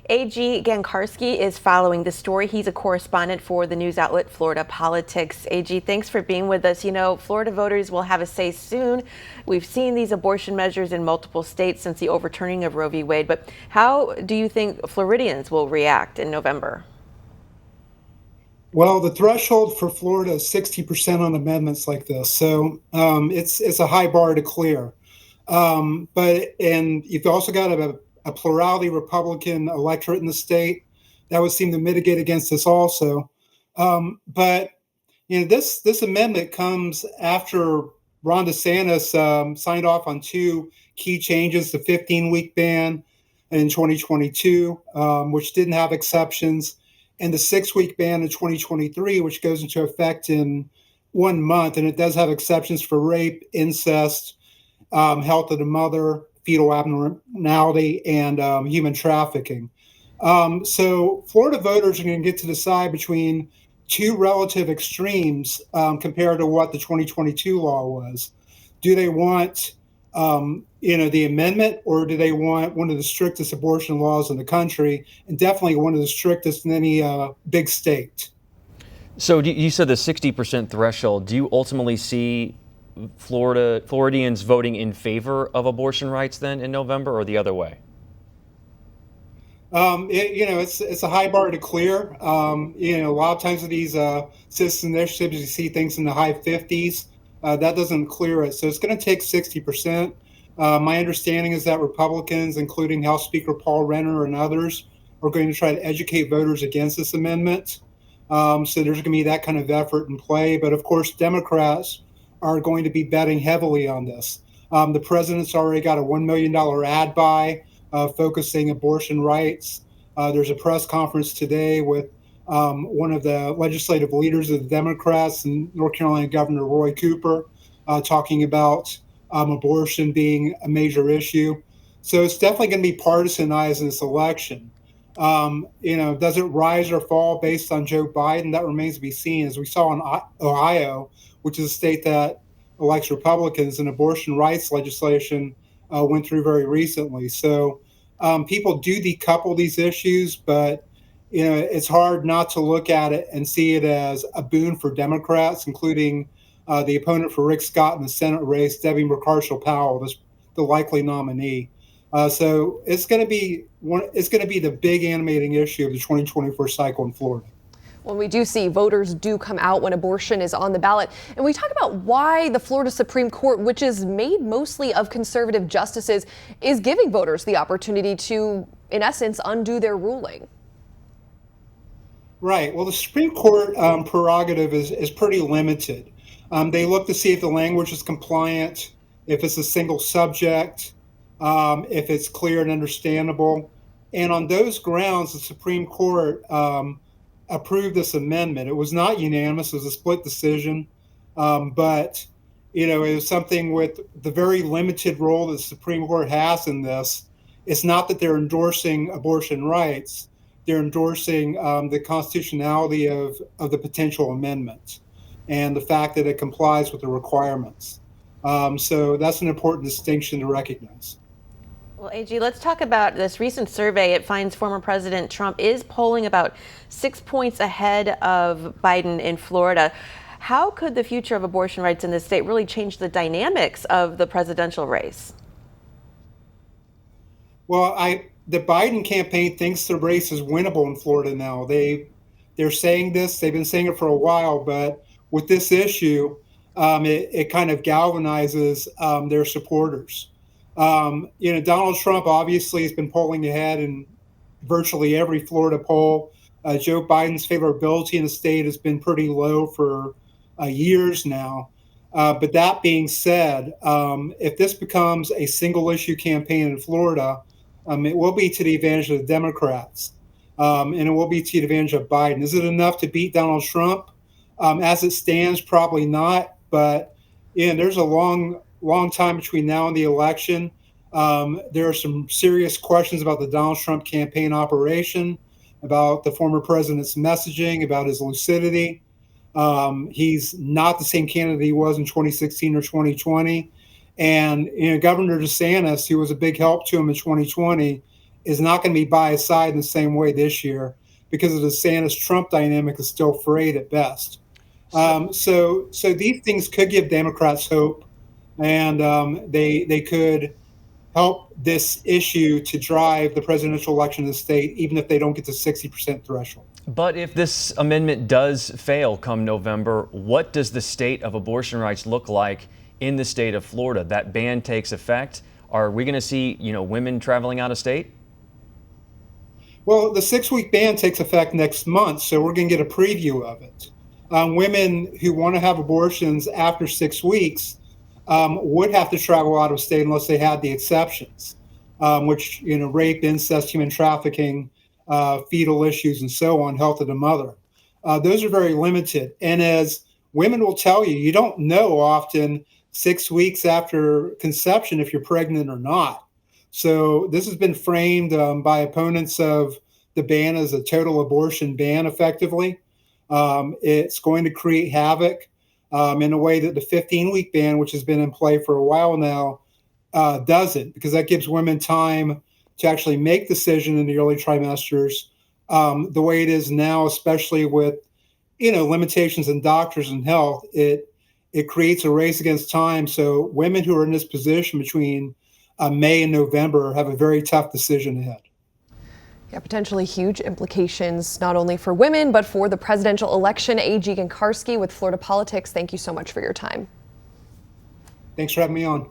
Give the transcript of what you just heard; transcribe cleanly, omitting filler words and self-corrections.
AG Gancarski is following the story. He's a correspondent for the news outlet Florida Politics. AG, thanks for being with us. You know, Florida voters will have a say soon. We've seen these abortion measures in multiple states since the overturning of Roe v. Wade, but how do you think Floridians will react in November? Well, the threshold for Florida is 60% on amendments like this, so it's a high bar to clear. And you've also got a plurality Republican electorate in the state that would seem to mitigate against this also. But this amendment comes after Ron DeSantis signed off on two key changes: the 15-week ban in 2022, which didn't have exceptions, and the 6-week ban in 2023, which goes into effect in 1 month, and it does have exceptions for rape, incest, health of the mother, fetal abnormality, and human trafficking. So Florida voters are going to get to decide between two relative extremes compared to what the 2022 law was. Do they want the amendment, or do they want one of the strictest abortion laws in the country, and definitely one of the strictest in any big state? So you said the 60% threshold. Do you ultimately see Floridians voting in favor of abortion rights then in November, or the other way? It's a high bar to clear. A lot of times with these citizen initiatives, you see things in the high 50s. That doesn't clear it. So it's going to take 60%. My understanding is that Republicans, including House Speaker Paul Renner and others, are going to try to educate voters against this amendment. So there's going to be that kind of effort in play. But of course, Democrats are going to be betting heavily on this. The president's already got a $1 million ad buy focusing abortion rights. There's a press conference today with one of the legislative leaders of the Democrats and North Carolina Governor Roy Cooper talking about abortion being a major issue. So it's definitely going to be partisanized in this election. Does it rise or fall based on Joe Biden? That remains to be seen. As we saw in Ohio, which is a state that elects Republicans, and abortion rights legislation went through very recently. So people do decouple these issues, but it's hard not to look at it and see it as a boon for Democrats, including the opponent for Rick Scott in the Senate race, Debbie McCarshall-Powell, the likely nominee. So it's going to be the big animating issue of the 2024 cycle in Florida. When we do see voters do come out when abortion is on the ballot. And we talk about why the Florida Supreme Court, which is made mostly of conservative justices, is giving voters the opportunity to, in essence, undo their ruling. Right. Well, the Supreme Court prerogative is pretty limited. They look to see if the language is compliant, if it's a single subject, if it's clear and understandable. And on those grounds, the Supreme Court approved this amendment. It was not unanimous. It was a split decision. But it was something with the very limited role that the Supreme Court has in this. It's not that they're endorsing abortion rights. They're endorsing the constitutionality of the potential amendment and the fact that it complies with the requirements. So that's an important distinction to recognize. Well, AG, let's talk about this recent survey. It finds former President Trump is polling about 6 points ahead of Biden in Florida. How could the future of abortion rights in this state really change the dynamics of the presidential race? Well, the Biden campaign thinks the race is winnable in Florida now. They're saying this. They've been saying it for a while, but with this issue, it kind of galvanizes their supporters. Donald Trump obviously has been polling ahead in virtually every Florida poll. Joe Biden's favorability in the state has been pretty low for years now. But that being said, if this becomes a single issue campaign in Florida, it will be to the advantage of the Democrats, and it will be to the advantage of Biden. Is it enough to beat Donald Trump? As it stands, probably not. But there's a long time between now and the election. There are some serious questions about the Donald Trump campaign operation, about the former president's messaging, about his lucidity. He's not the same candidate he was in 2016 or 2020. And Governor DeSantis, who was a big help to him in 2020, is not going to be by his side in the same way this year because of the DeSantis-Trump dynamic is still frayed at best. So these things could give Democrats hope, and they could help this issue to drive the presidential election in the state, even if they don't get to 60% threshold. But if this amendment does fail come November, what does the state of abortion rights look like in the state of Florida? That ban takes effect. Are we going to see, women traveling out of state? Well, the 6-week ban takes effect next month, so we're going to get a preview of it. Women who want to have abortions after 6 weeks would have to travel out of state unless they had the exceptions, which, rape, incest, human trafficking, fetal issues, and so on, health of the mother. Those are very limited. And as women will tell you, you don't know often 6 weeks after conception if you're pregnant or not. So this has been framed by opponents of the ban as a total abortion ban, effectively. It's going to create havoc in a way that the 15-week ban, which has been in play for a while now, doesn't, because that gives women time to actually make decision in the early trimesters. The way it is now, especially with limitations in doctors and health, it creates a race against time. So women who are in this position between May and November have a very tough decision ahead. Yeah, potentially huge implications not only for women but for the presidential election. A.G. Gancarski with Florida Politics, thank you so much for your time. Thanks for having me on.